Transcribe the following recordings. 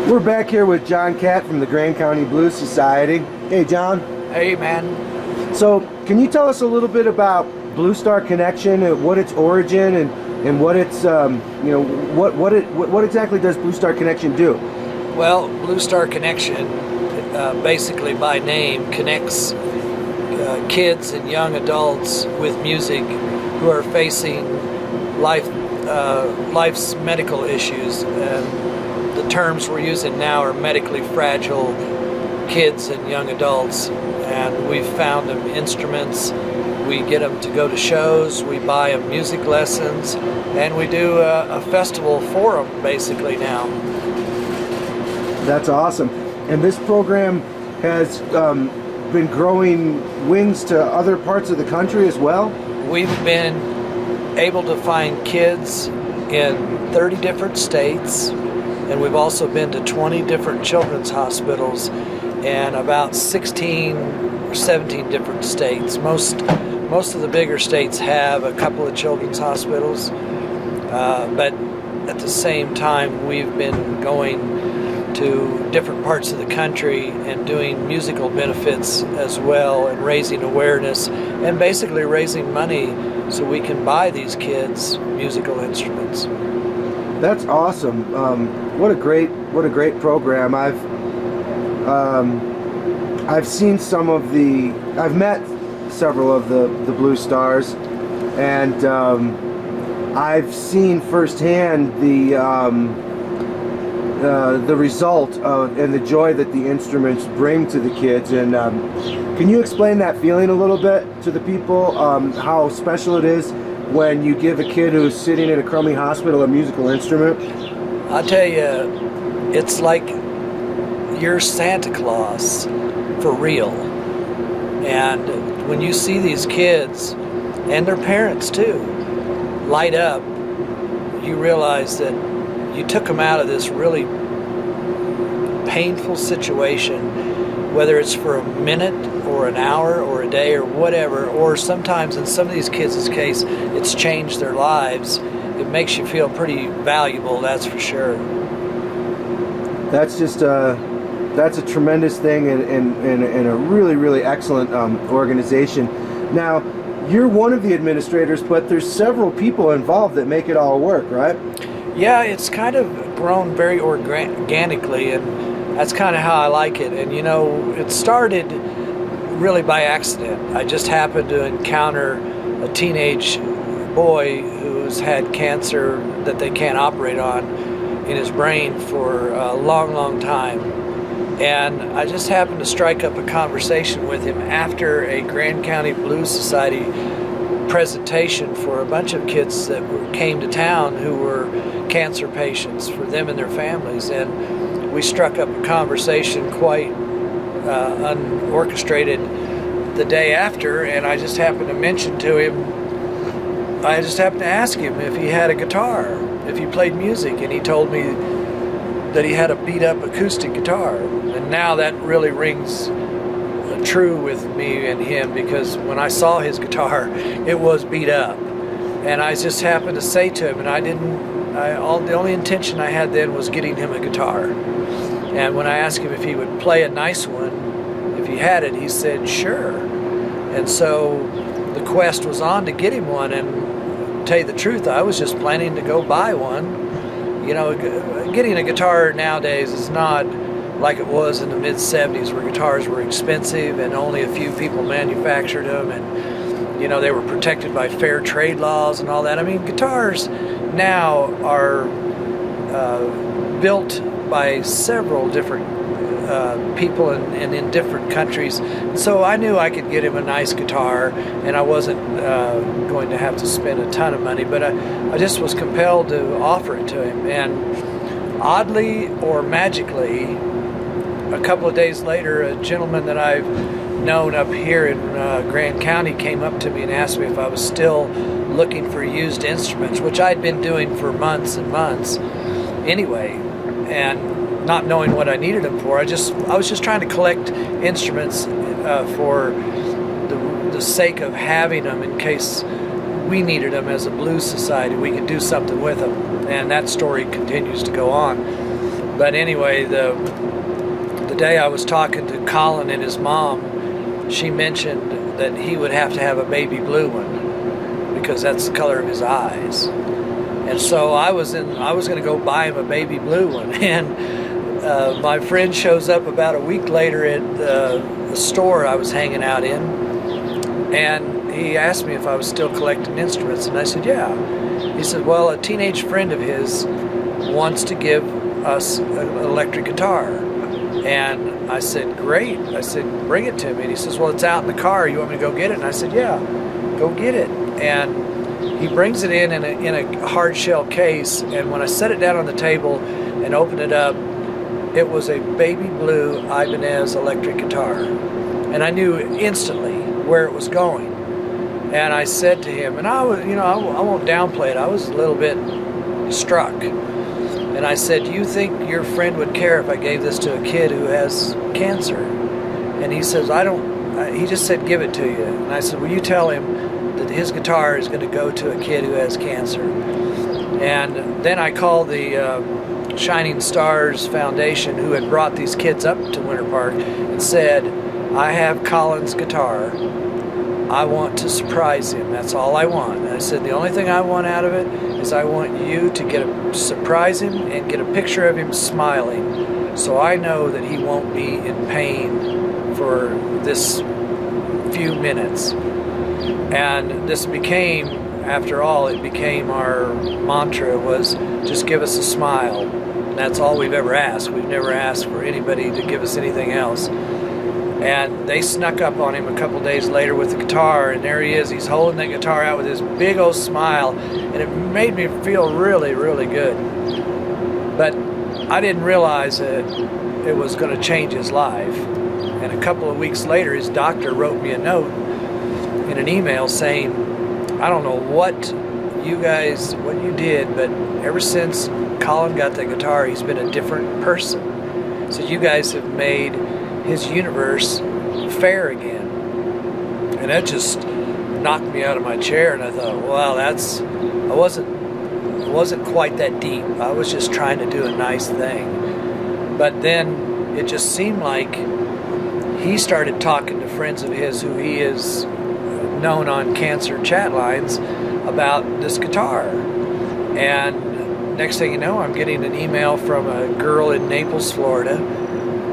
We're back here with John Catt from the Grand County Blues Society. Hey, John. Hey, man. So, can you tell us a little bit about Blue Star Connection, and what its origin, and what its what exactly does Blue Star Connection do? Well, Blue Star Connection, basically by name, connects kids and young adults with music who are facing life's medical issues. And the terms we're using now are medically fragile kids and young adults. And we've found them instruments. We get them to go to shows. We buy them music lessons, and we do a festival for them basically now. That's awesome. And this program has been growing wings to other parts of the country as well? We've been able to find kids in 30 different states, and we've also been to 20 different children's hospitals and about 16 or 17 different states. Most of the bigger states have a couple of children's hospitals, but at the same time we've been going to different parts of the country and doing musical benefits as well, and raising awareness and basically raising money so we can buy these kids musical instruments. That's awesome. What a great program. I've seen I've met several of the Blue Stars, and I've seen firsthand the result and the joy that the instruments bring to the kids. And can you explain that feeling a little bit to the people, how special it is when you give a kid who's sitting in a crummy hospital a musical instrument? I tell you, it's like you're Santa Claus for real. And when you see these kids, and their parents too, light up, you realize that you took them out of this really painful situation, whether it's for a minute or an hour or a day or whatever, or sometimes in some of these kids' case, it's changed their lives. It makes you feel pretty valuable, that's for sure. That's just that's a tremendous thing, and a really, really excellent organization. Now, you're one of the administrators, but there's several people involved that make it all work, right? Yeah, it's kind of grown very organically, and that's kind of how I like it. And you know, it started really by accident. I just happened to encounter a teenage boy who's had cancer that they can't operate on in his brain for a long, long time. And I just happened to strike up a conversation with him after a Grand County Blues Society presentation for a bunch of kids that came to town who were cancer patients, for them and their families. And we struck up a conversation quite unorchestrated the day after, and I just happened to mention to him, I just happened to ask him if he had a guitar, if he played music, and he told me that he had a beat up acoustic guitar. And now that really rings true with me and him, because when I saw his guitar, it was beat up. And I just happened to say to him, and the only intention I had then was getting him a guitar. And when I asked him if he would play a nice one, if he had it, he said sure. And so the quest was on to get him one, and to tell you the truth, I was just planning to go buy one. You know, getting a guitar nowadays is not like it was in the mid-'70s, where guitars were expensive and only a few people manufactured them, and you know, they were protected by fair trade laws and all that. I mean, guitars now are built by several different people and in different countries. So I knew I could get him a nice guitar, and I wasn't going to have to spend a ton of money, but I just was compelled to offer it to him. And oddly or magically, a couple of days later, a gentleman that I've known up here in Grand County came up to me and asked me if I was still looking for used instruments, which I'd been doing for months and months anyway, and not knowing what I needed them for. I was just trying to collect instruments for the sake of having them in case we needed them as a blues society. We could do something with them, and that story continues to go on. But anyway, the day I was talking to Colin and his mom, she mentioned that he would have to have a baby blue one because that's the color of his eyes. And so I was going to go buy him a baby blue one, and my friend shows up about a week later at the store I was hanging out in, and he asked me if I was still collecting instruments, and I said, yeah. He said, well, a teenage friend of his wants to give us an electric guitar. And I said, great. I said, bring it to me. And he says, well, it's out in the car. You want me to go get it? And I said, yeah, go get it. And he brings it in a hard shell case. And when I set it down on the table and opened it up, it was a baby blue Ibanez electric guitar. And I knew instantly where it was going. And I said to him, and I won't downplay it, I was a little bit struck. And I said, do you think your friend would care if I gave this to a kid who has cancer? And he says, he just said, give it to you. And I said, will you tell him that his guitar is going to go to a kid who has cancer? And then I called the Shining Stars Foundation, who had brought these kids up to Winter Park, and said, I have Colin's guitar. I want to surprise him. That's all I want. And I said, the only thing I want out of it is I want you to surprise him and get a picture of him smiling, so I know that he won't be in pain for this few minutes. And this became, after all, it became our mantra, was just give us a smile. And that's all we've ever asked. We've never asked for anybody to give us anything else. And they snuck up on him a couple days later with the guitar, and there he is. He's holding that guitar out with his big old smile, and it made me feel really, really good. But I didn't realize that it was going to change his life. And a couple of weeks later, his doctor wrote me a note in an email saying, I don't know what you did, but ever since Colin got that guitar, he's been a different person. So you guys have made his universe fair again. And that just knocked me out of my chair, and I thought, wow, I wasn't quite that deep. I was just trying to do a nice thing. But then it just seemed like he started talking to friends of his who he is known on cancer chat lines about this guitar. And next thing you know, I'm getting an email from a girl in Naples, Florida,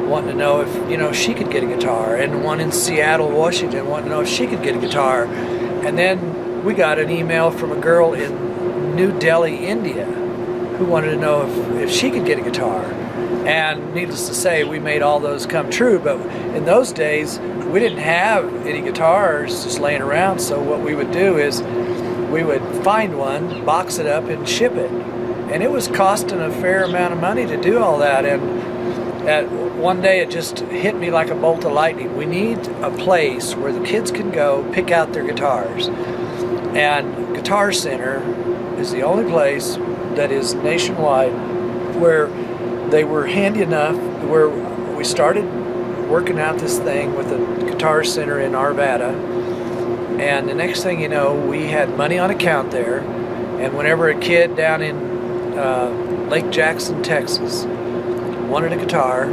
wanting to know if she could get a guitar, and one in Seattle, Washington, wanting to know if she could get a guitar. And then we got an email from a girl in New Delhi, India, who wanted to know if she could get a guitar. And needless to say, we made all those come true. But in those days, we didn't have any guitars just laying around. So what we would do is we would find one, box it up, and ship it. And it was costing a fair amount of money to do all that. And one day it just hit me like a bolt of lightning. We need a place where the kids can go pick out their guitars. And Guitar Center is the only place that is nationwide where they were handy enough, where we started working out this thing with a Guitar Center in Arvada. And the next thing you know, we had money on account there. And whenever a kid down in Lake Jackson, Texas, wanted a guitar,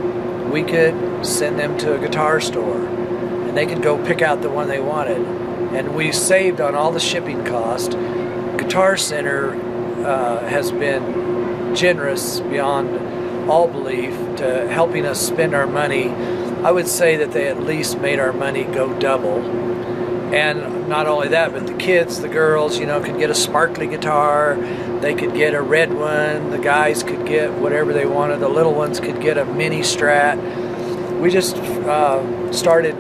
we could send them to a guitar store, and they could go pick out the one they wanted. And we saved on all the shipping cost. Guitar Center has been generous beyond all belief to helping us spend our money. I would say that they at least made our money go double. And not only that, but the kids, the girls, could get a sparkly guitar. They could get a red one. The guys could get whatever they wanted. The little ones could get a mini Strat. We just started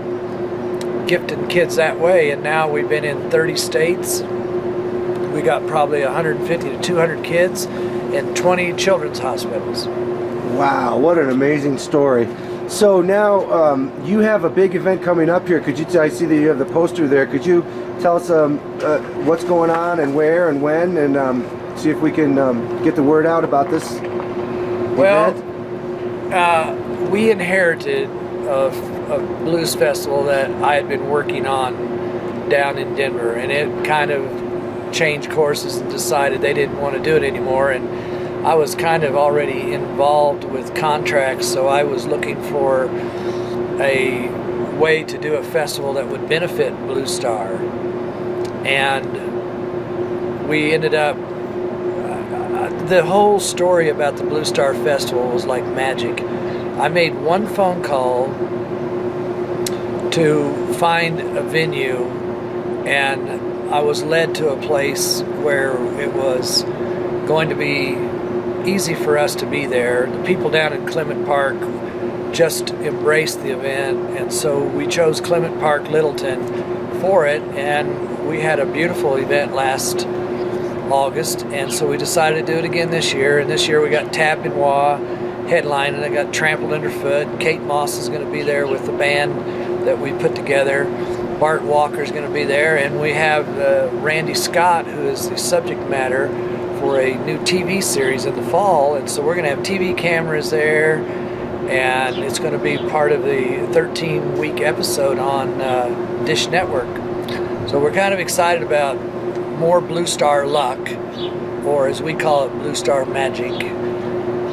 gifting kids that way, and now we've been in 30 states. We got probably 150 to 200 kids in 20 children's hospitals. Wow, what an amazing story. So now you have a big event coming up here. I see that you have the poster there. Could you tell us what's going on and where and when, and see if we can get the word out about this event? We inherited a blues festival that I had been working on down in Denver, and it kind of changed courses and decided they didn't want to do it anymore. And I was kind of already involved with contracts, so I was looking for a way to do a festival that would benefit Blue Star. And we ended up, the whole story about the Blue Star Festival was like magic. I made one phone call to find a venue, and I was led to a place where it was going to be easy for us to be there. The people down in Clement Park just embraced the event, and so we chose Clement Park, Littleton for it, and we had a beautiful event last August, and so we decided to do it again this year. And this year we got Tap Benoit headlining. I got Trampled Underfoot. Kate Moss is going to be there with the band that we put together. Bart Walker is going to be there, and we have Randy Scott, who is the subject matter for a new TV series in the fall, and so we're going to have TV cameras there, and it's going to be part of the 13-week episode on Dish Network. So we're kind of excited about more Blue Star luck, or as we call it, Blue Star magic.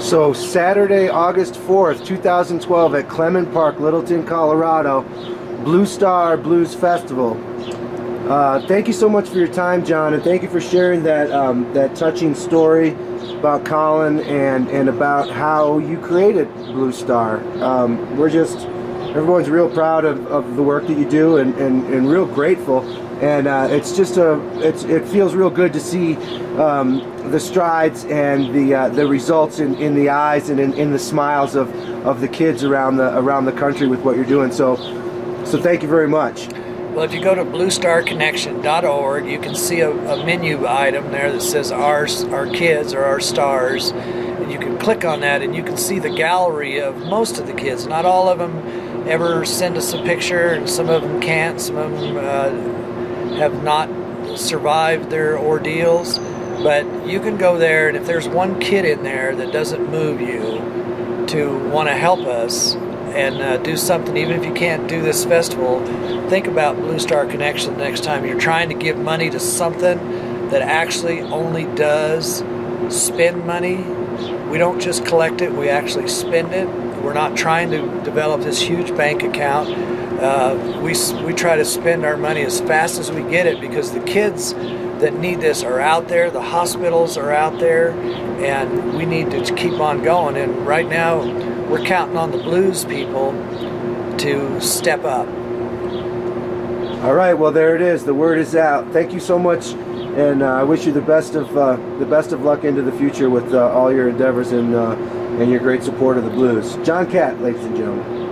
So Saturday, August 4th, 2012 at Clement Park, Littleton, Colorado, Blue Star Blues Festival. Thank you so much for your time, John, and thank you for sharing that that touching story about Colin and about how you created Blue Star. Everyone's real proud of the work that you do, and real grateful. And it feels real good to see the strides and the results in the eyes and in the smiles of the kids around the country with what you're doing. So thank you very much. Well, if you go to bluestarconnection.org, you can see a menu item there that says our kids or our stars, and you can click on that and you can see the gallery of most of the kids. Not all of them ever send us a picture, and some of them can't. Some of them have not survived their ordeals, but you can go there, and if there's one kid in there that doesn't move you to want to help us and do something, even if you can't do this festival, think about Blue Star Connection the next time you're trying to give money to something that actually only does spend money. We don't just collect it, we actually spend it. We're not trying to develop this huge bank account. We try to spend our money as fast as we get it, because the kids that need this are out there, the hospitals are out there, and we need to keep on going. And right now, we're counting on the blues people to step up. All right, well, there it is. The word is out. Thank you so much, and I wish you the best of luck into the future with all your endeavors and your great support of the blues. John Catt, ladies and gentlemen.